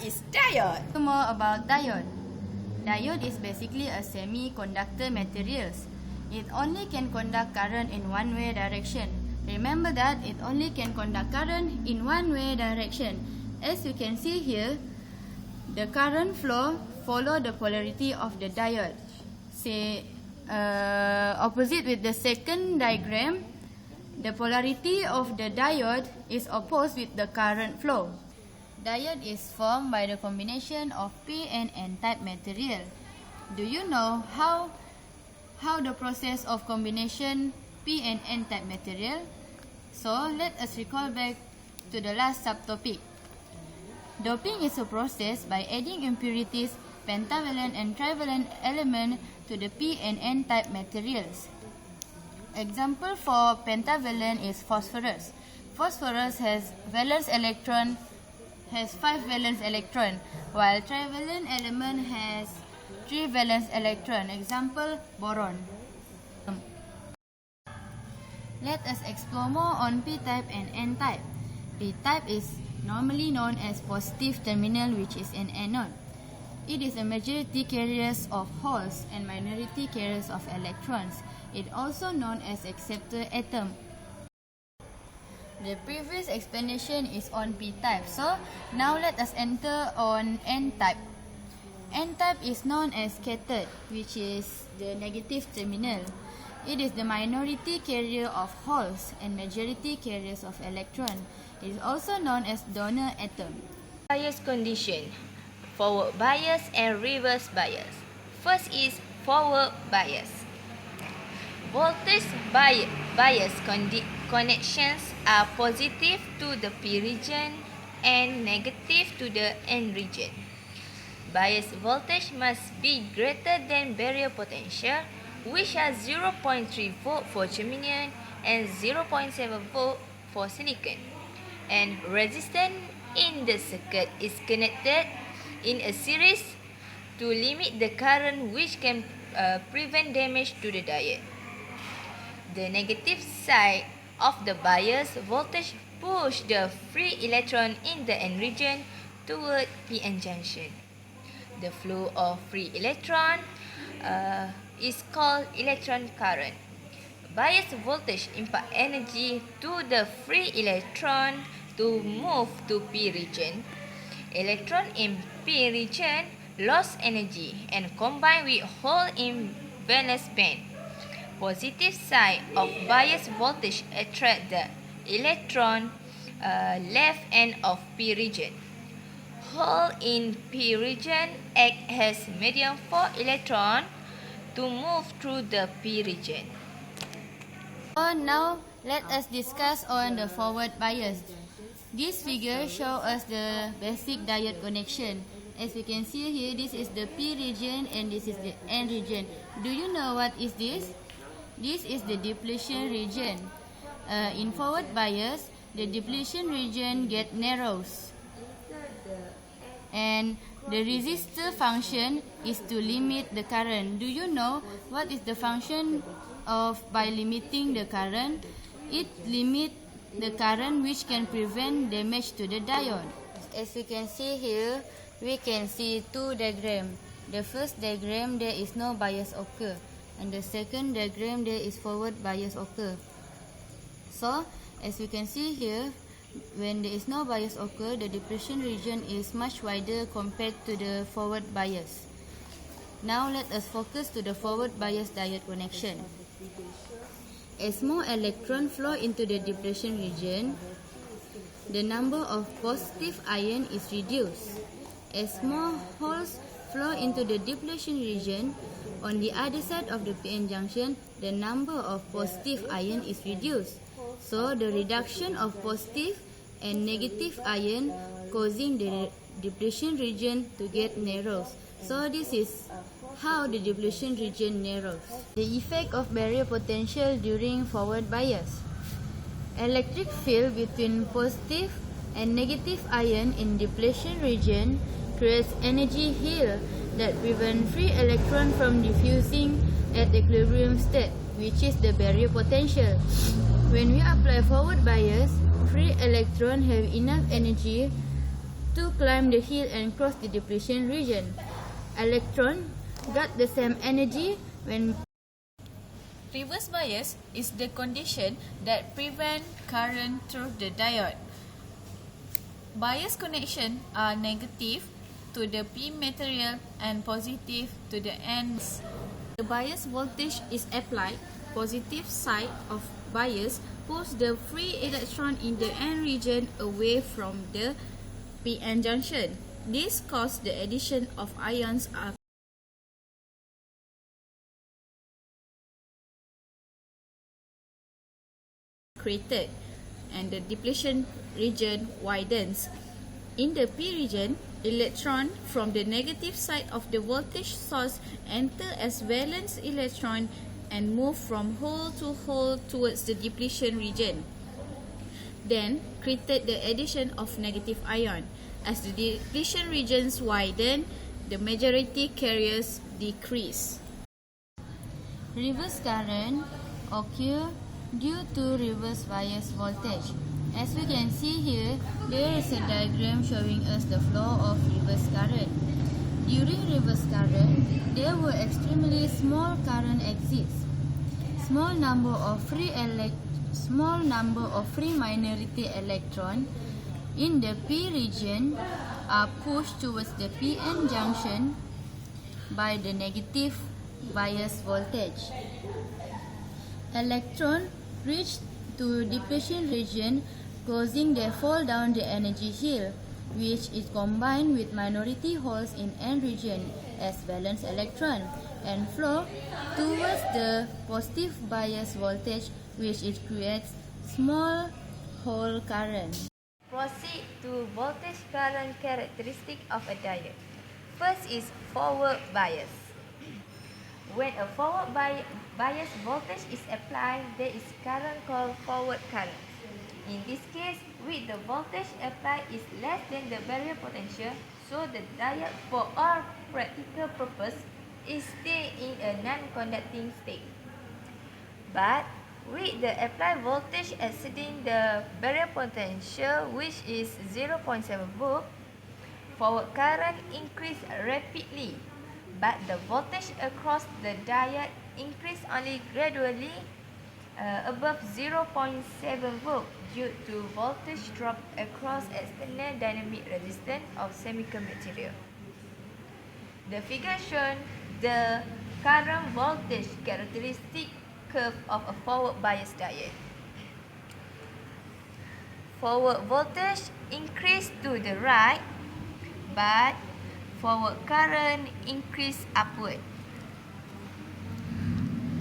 is diode? More about diode. Diode is basically a semiconductor materials. It only can conduct current in one-way direction. Remember that it only can conduct current in one-way direction. As you can see here, the current flow follow the polarity of the diode. Say opposite with the second diagram, the polarity of the diode is opposed with the current flow. Diode is formed by the combination of P and N type material. Do you know how the process of combination P and N type material? So let us recall back to the last subtopic. Doping is a process by adding impurities, pentavalent and trivalent element to the P and N type materials. Example for pentavalent is phosphorus. Phosphorus has 5 valence electron, while trivalent element has 3 valence electron. Example, boron. Let us explore more on P-type and N-type. P-type is normally known as positive terminal, which is an anode. It is a majority carriers of holes and minority carriers of electrons. It also known as acceptor atom. The previous explanation is on P-type, so now let us enter on N-type. N-type is known as cathode, which is the negative terminal. It is the minority carrier of holes and majority carriers of electron. It is also known as donor atom. Bias condition: forward bias and reverse bias. First is forward bias. Voltage bias connections are positive to the P region and negative to the N region. Bias voltage must be greater than barrier potential, which are 0.3 volt for germanium and 0.7 volt for silicon. And resistance in the circuit is connected in a series to limit the current, which can prevent damage to the diode. The negative side of the bias voltage push the free electron in the N region toward P-N junction. The flow of free electron is called electron current. Bias voltage impart energy to the free electron to move to P region. Electron in P region lost energy and combine with hole in valence band. Positive side of bias voltage attract the electron left end of P region. Hole in P region act as medium for electron to move through the P region. Now let us discuss on the forward bias. This figure shows us the basic diode connection. As you can see here, this is the P region and this is the N region. Do you know what is this? This is the depletion region. In forward bias, the depletion region get narrows. And the resistor function is to limit the current. Do you know what is the function of by limiting the current? It limits the current, which can prevent damage to the diode. As you can see here, we can see two diagrams. The first diagram, there is no bias occur. And the second diagram, there is forward bias occur. So, as you can see here, when there is no bias occur, the depletion region is much wider compared to the forward bias. Now, let us focus to the forward bias diode connection. As more electrons flow into the depletion region, the number of positive ion is reduced. As more holes flow into the depletion region, on the other side of the P-N junction, the number of positive ion is reduced. So, the reduction of positive and negative ion causing the depletion region to get narrows. So, this is how the depletion region narrows. The effect of barrier potential during forward bias. Electric field between positive and negative ion in depletion region creates energy here that prevent free electron from diffusing at equilibrium state, which is the barrier potential. When we apply forward bias, free electron have enough energy to climb the hill and cross the depletion region. Electron got the same energy when Reverse bias is the condition that prevent current through the diode. Bias connection are negative to the P material and positive to the N. The bias voltage is applied. Positive side of bias pulls the free electron in the N region away from the PN junction. This causes the addition of ions are created and the depletion region widens. In the P region, electron from the negative side of the voltage source enter as valence electron and move from hole to hole towards the depletion region. Then created the addition of negative ion. As the depletion regions widen, the majority carriers decrease. reverse current occur due to reverse bias voltage. As we can see here, there is a diagram showing us the flow of reverse current. During reverse current, there were extremely small current exits. Small number of free minority electron in the P region are pushed towards the PN junction by the negative bias voltage. Electron reach to depletion region, causing they fall down the energy hill, which is combined with minority holes in N region as valence electron and flow towards the positive bias voltage, which it creates small hole current. Proceed to voltage current characteristic of a diode. First is forward bias. When a forward bias voltage is applied, there is current called forward current. In this case, with the voltage applied is less than the barrier potential, so the diode for all practical purpose is still in a non-conducting state. But with the applied voltage exceeding the barrier potential, which is 0.7 volt, forward current increase rapidly, but the voltage across the diode increase only gradually above 0.7 volt due to voltage drop across external dynamic resistance of semiconductor material. The figure shown the current voltage characteristic curve of a forward bias diode. Forward voltage increase to the right, but forward current increase upward.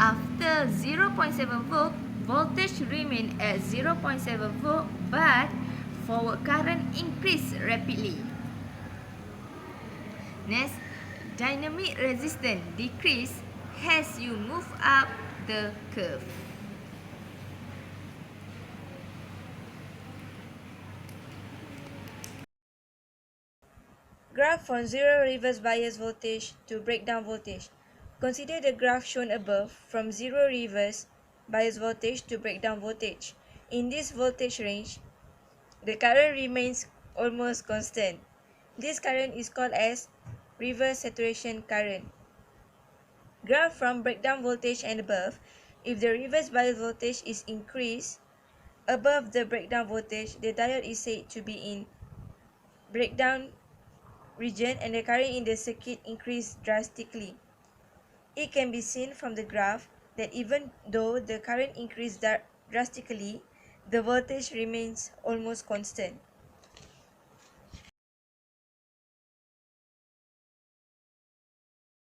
After 0.7 volt, voltage remain at 0.7 volt, but forward current increase rapidly. Next, dynamic resistance decrease as you move up the curve. Graph from zero reverse bias voltage to breakdown voltage. Consider the graph shown above from zero reverse bias voltage to breakdown voltage. In this voltage range, the current remains almost constant. This current is called as reverse saturation current. Graph from breakdown voltage and above. If the reverse bias voltage is increased above the breakdown voltage, the diode is said to be in breakdown region and the current in the circuit increased drastically. It can be seen from the graph that even though the current increased drastically, the voltage remains almost constant.